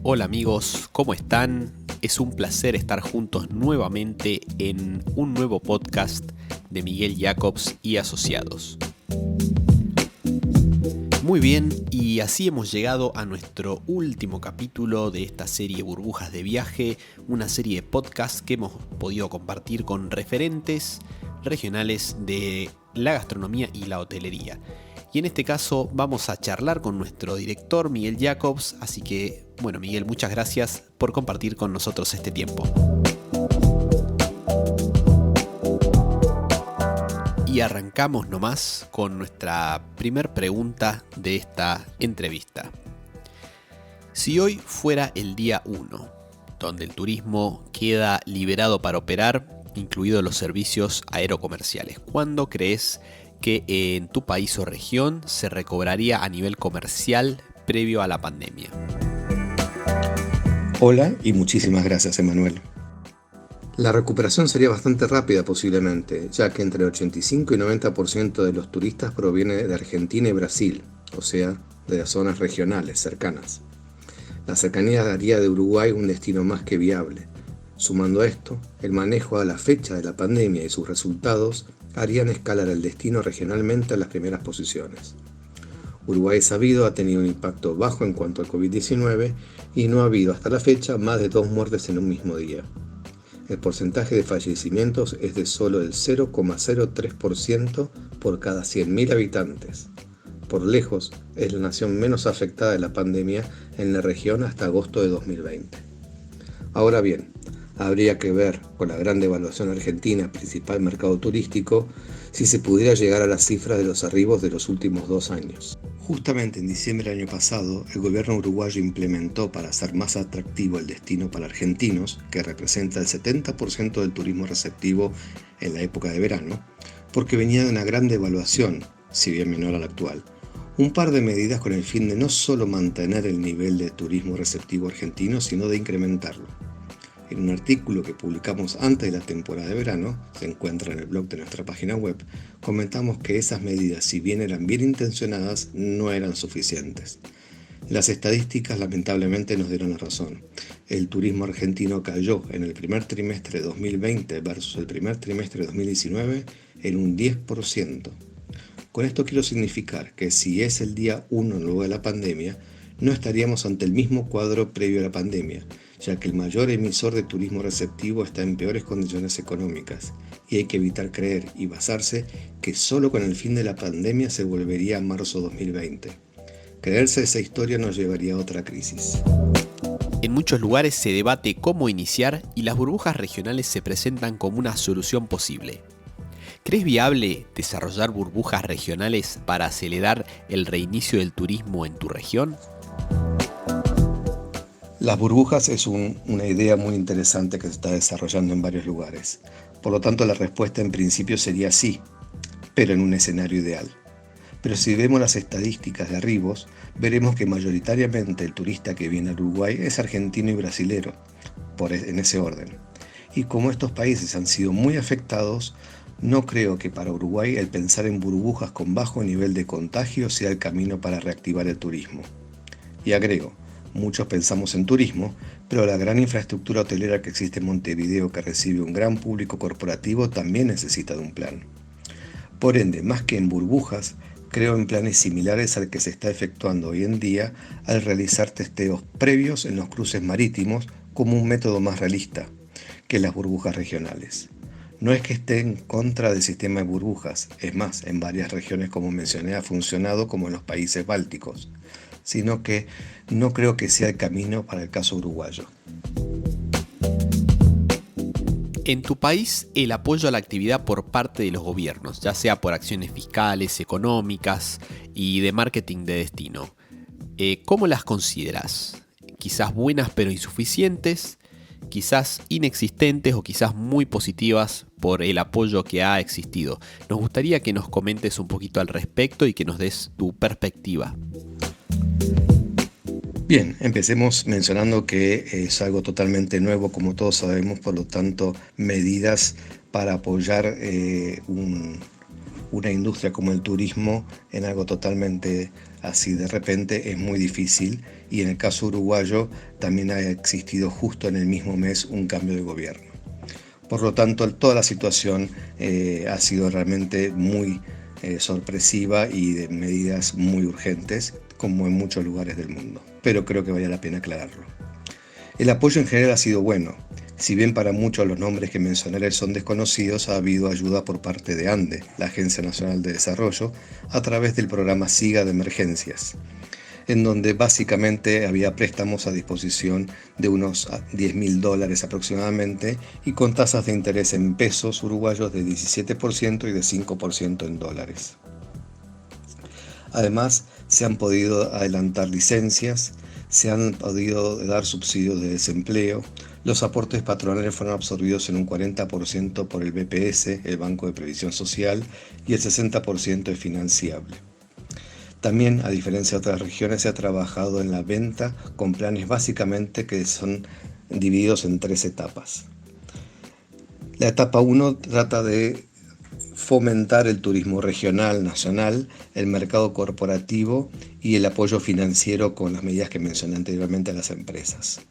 Hola amigos, ¿cómo están? Es un placer estar juntos nuevamente en un nuevo podcast de Miguel Jacobs y Asociados. Muy bien, y así hemos llegado a nuestro último capítulo de esta serie Burbujas de Viaje, una serie de podcasts que hemos podido compartir con referentes regionales de la gastronomía y la hotelería. Y en este caso vamos a charlar con nuestro director Miguel Jacobs, así que, bueno Miguel, muchas gracias por compartir con nosotros este tiempo. Y arrancamos nomás con nuestra primer pregunta de esta entrevista. Si hoy fuera el día 1, donde el turismo queda liberado para operar, incluidos los servicios aerocomerciales, ¿cuándo crees que en tu país o región se recobraría a nivel comercial previo a la pandemia? Hola y muchísimas gracias, Emanuel. La recuperación sería bastante rápida posiblemente, ya que entre el 85 y 90% de los turistas proviene de Argentina y Brasil, o sea, de las zonas regionales cercanas. La cercanía haría de Uruguay un destino más que viable. Sumando a esto, el manejo a la fecha de la pandemia y sus resultados harían escalar el destino regionalmente a las primeras posiciones. Uruguay, sabido, ha tenido un impacto bajo en cuanto al COVID-19 y no ha habido hasta la fecha más de 2 muertes en un mismo día. El porcentaje de fallecimientos es de solo el 0,03% por cada 100.000 habitantes. Por lejos, es la nación menos afectada de la pandemia en la región hasta agosto de 2020. Ahora bien, habría que ver, con la gran devaluación argentina, principal mercado turístico, si se pudiera llegar a las cifras de los arribos de los últimos 2 años. Justamente en diciembre del año pasado, el gobierno uruguayo implementó para hacer más atractivo el destino para argentinos, que representa el 70% del turismo receptivo en la época de verano, porque venía de una gran devaluación, si bien menor a la actual, un par de medidas con el fin de no solo mantener el nivel de turismo receptivo argentino, sino de incrementarlo. En un artículo que publicamos antes de la temporada de verano, se encuentra en el blog de nuestra página web, comentamos que esas medidas, si bien eran bien intencionadas, no eran suficientes. Las estadísticas lamentablemente nos dieron la razón. El turismo argentino cayó en el primer trimestre de 2020 versus el primer trimestre de 2019 en un 10%. Con esto quiero significar que si es el día 1 luego de la pandemia, no estaríamos ante el mismo cuadro previo a la pandemia, ya que el mayor emisor de turismo receptivo está en peores condiciones económicas, y hay que evitar creer y basarse que solo con el fin de la pandemia se volvería a marzo 2020. Creerse esa historia nos llevaría a otra crisis. En muchos lugares se debate cómo iniciar y las burbujas regionales se presentan como una solución posible. ¿Crees viable desarrollar burbujas regionales para acelerar el reinicio del turismo en tu región? Las burbujas es una idea muy interesante que se está desarrollando en varios lugares. Por lo tanto, la respuesta en principio sería sí, pero en un escenario ideal. Pero si vemos las estadísticas de arribos, veremos que mayoritariamente el turista que viene al Uruguay es argentino y brasilero, en ese orden. Y como estos países han sido muy afectados, no creo que para Uruguay el pensar en burbujas con bajo nivel de contagio sea el camino para reactivar el turismo. Y agrego, muchos pensamos en turismo, pero la gran infraestructura hotelera que existe en Montevideo, que recibe un gran público corporativo, también necesita de un plan. Por ende, más que en burbujas, creo en planes similares al que se está efectuando hoy en día al realizar testeos previos en los cruces marítimos como un método más realista que las burbujas regionales. No es que esté en contra del sistema de burbujas, es más, en varias regiones como mencioné ha funcionado como en los países bálticos, sino que no creo que sea el camino para el caso uruguayo. En tu país, el apoyo a la actividad por parte de los gobiernos, ya sea por acciones fiscales, económicas y de marketing de destino, ¿cómo las consideras? ¿Quizás buenas pero insuficientes? ¿Quizás inexistentes o quizás muy positivas por el apoyo que ha existido? Nos gustaría que nos comentes un poquito al respecto y que nos des tu perspectiva. Bien, empecemos mencionando que es algo totalmente nuevo, como todos sabemos, por lo tanto, medidas para apoyar una industria como el turismo en algo totalmente así de repente es muy difícil, y en el caso uruguayo también ha existido justo en el mismo mes un cambio de gobierno. Por lo tanto, toda la situación ha sido realmente muy sorpresiva y de medidas muy urgentes, como en muchos lugares del mundo. Pero creo que vale la pena aclararlo. El apoyo en general ha sido bueno. Si bien para muchos los nombres que mencionaré son desconocidos, ha habido ayuda por parte de ANDE, la Agencia Nacional de Desarrollo, a través del programa SIGA de emergencias, en donde básicamente había préstamos a disposición de unos $10.000 aproximadamente, y con tasas de interés en pesos uruguayos de 17% y de 5% en dólares. Además, se han podido adelantar licencias, se han podido dar subsidios de desempleo, los aportes patronales fueron absorbidos en un 40% por el BPS, el Banco de Previsión Social, y el 60% es financiable. También, a diferencia de otras regiones, se ha trabajado en la venta con planes básicamente que son divididos en 3 etapas. La etapa 1 trata de fomentar el turismo regional, nacional, el mercado corporativo y el apoyo financiero con las medidas que mencioné anteriormente a las empresas.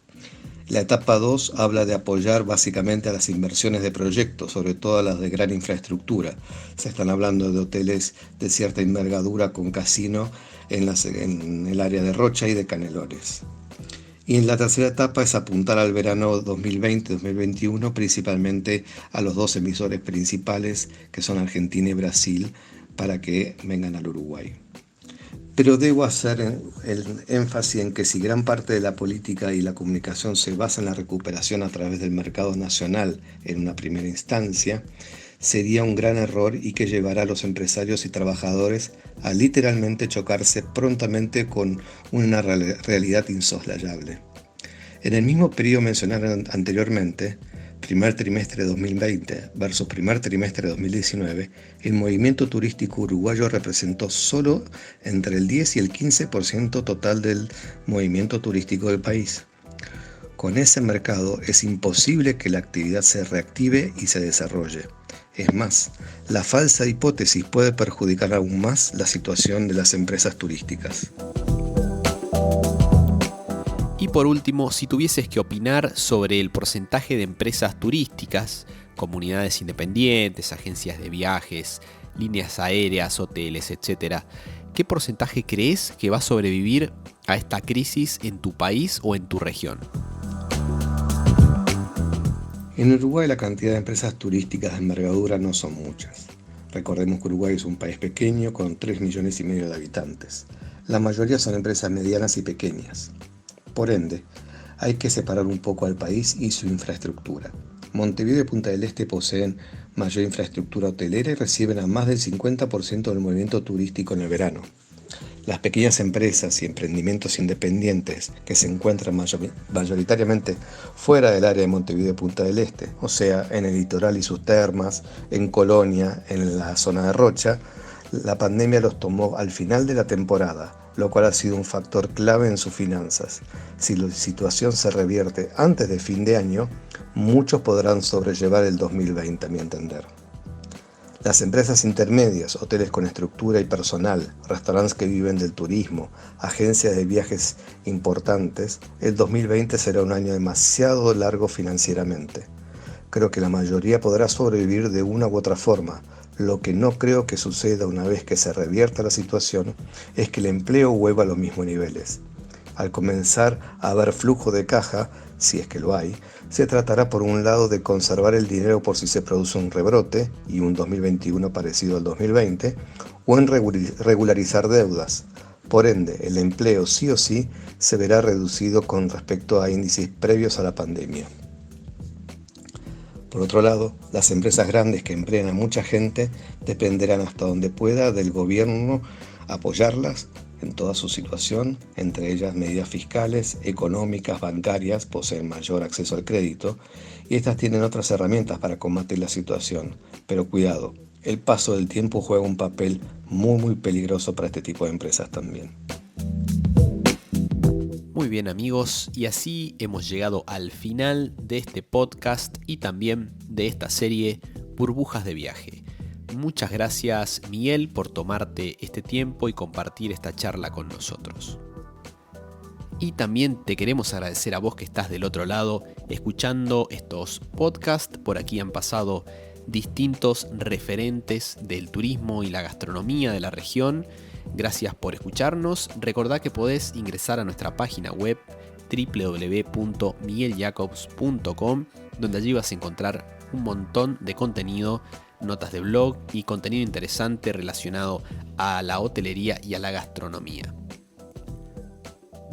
La etapa 2 habla de apoyar básicamente a las inversiones de proyectos, sobre todo a las de gran infraestructura. Se están hablando de hoteles de cierta envergadura con casino en el área de Rocha y de Canelones. Y en la tercera etapa es apuntar al verano 2020-2021, principalmente a los 2 emisores principales, que son Argentina y Brasil, para que vengan al Uruguay. Pero debo hacer el énfasis en que si gran parte de la política y la comunicación se basa en la recuperación a través del mercado nacional en una primera instancia, sería un gran error y que llevará a los empresarios y trabajadores a literalmente chocarse prontamente con una realidad insoslayable. En el mismo periodo mencionado anteriormente, primer trimestre de 2020 versus primer trimestre de 2019, el movimiento turístico uruguayo representó solo entre el 10 y el 15% total del movimiento turístico del país. Con ese mercado es imposible que la actividad se reactive y se desarrolle. Es más, la falsa hipótesis puede perjudicar aún más la situación de las empresas turísticas. Y por último, si tuvieses que opinar sobre el porcentaje de empresas turísticas, comunidades independientes, agencias de viajes, líneas aéreas, hoteles, etc., ¿qué porcentaje crees que va a sobrevivir a esta crisis en tu país o en tu región? En Uruguay la cantidad de empresas turísticas de envergadura no son muchas. Recordemos que Uruguay es un país pequeño con 3,5 millones de habitantes. La mayoría son empresas medianas y pequeñas. Por ende, hay que separar un poco al país y su infraestructura. Montevideo y Punta del Este poseen mayor infraestructura hotelera y reciben a más del 50% del movimiento turístico en el verano. Las pequeñas empresas y emprendimientos independientes que se encuentran mayoritariamente fuera del área de Montevideo y Punta del Este, o sea, en el litoral y sus termas, en Colonia, en la zona de Rocha, la pandemia los tomó al final de la temporada, lo cual ha sido un factor clave en sus finanzas. Si la situación se revierte antes de fin de año, muchos podrán sobrellevar el 2020, a mi entender. Las empresas intermedias, hoteles con estructura y personal, restaurantes que viven del turismo, agencias de viajes importantes, el 2020 será un año demasiado largo financieramente. Creo que la mayoría podrá sobrevivir de una u otra forma. Lo que no creo que suceda una vez que se revierta la situación es que el empleo vuelva a los mismos niveles. Al comenzar a haber flujo de caja, si es que lo hay, se tratará por un lado de conservar el dinero por si se produce un rebrote y un 2021 parecido al 2020, o en regularizar deudas. Por ende, el empleo sí o sí se verá reducido con respecto a índices previos a la pandemia. Por otro lado, las empresas grandes que emplean a mucha gente dependerán hasta donde pueda del gobierno apoyarlas en toda su situación, entre ellas medidas fiscales, económicas, bancarias, poseen mayor acceso al crédito, y estas tienen otras herramientas para combatir la situación. Pero cuidado, el paso del tiempo juega un papel muy peligroso para este tipo de empresas también. Muy bien amigos, y así hemos llegado al final de este podcast y también de esta serie Burbujas de Viaje. muchas gracias, Miguel, por tomarte este tiempo y compartir esta charla con nosotros. Y también te queremos agradecer a vos que estás del otro lado escuchando estos podcasts. Por aquí han pasado distintos referentes del turismo y la gastronomía de la región. Gracias por escucharnos. Recordá que podés ingresar a nuestra página web www.migueljacobs.com, donde allí vas a encontrar un montón de contenido, notas de blog y contenido interesante relacionado a la hotelería y a la gastronomía.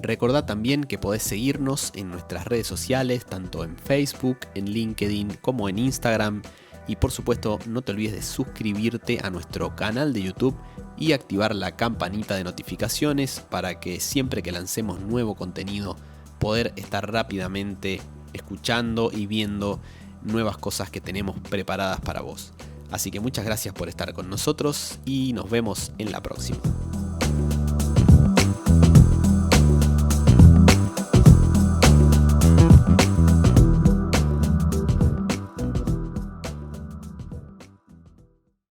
Recordá también que podés seguirnos en nuestras redes sociales, tanto en Facebook, en LinkedIn como en Instagram. Y por supuesto, no te olvides de suscribirte a nuestro canal de YouTube y activar la campanita de notificaciones para que siempre que lancemos nuevo contenido, poder estar rápidamente escuchando y viendo nuevas cosas que tenemos preparadas para vos. Así que muchas gracias por estar con nosotros y nos vemos en la próxima.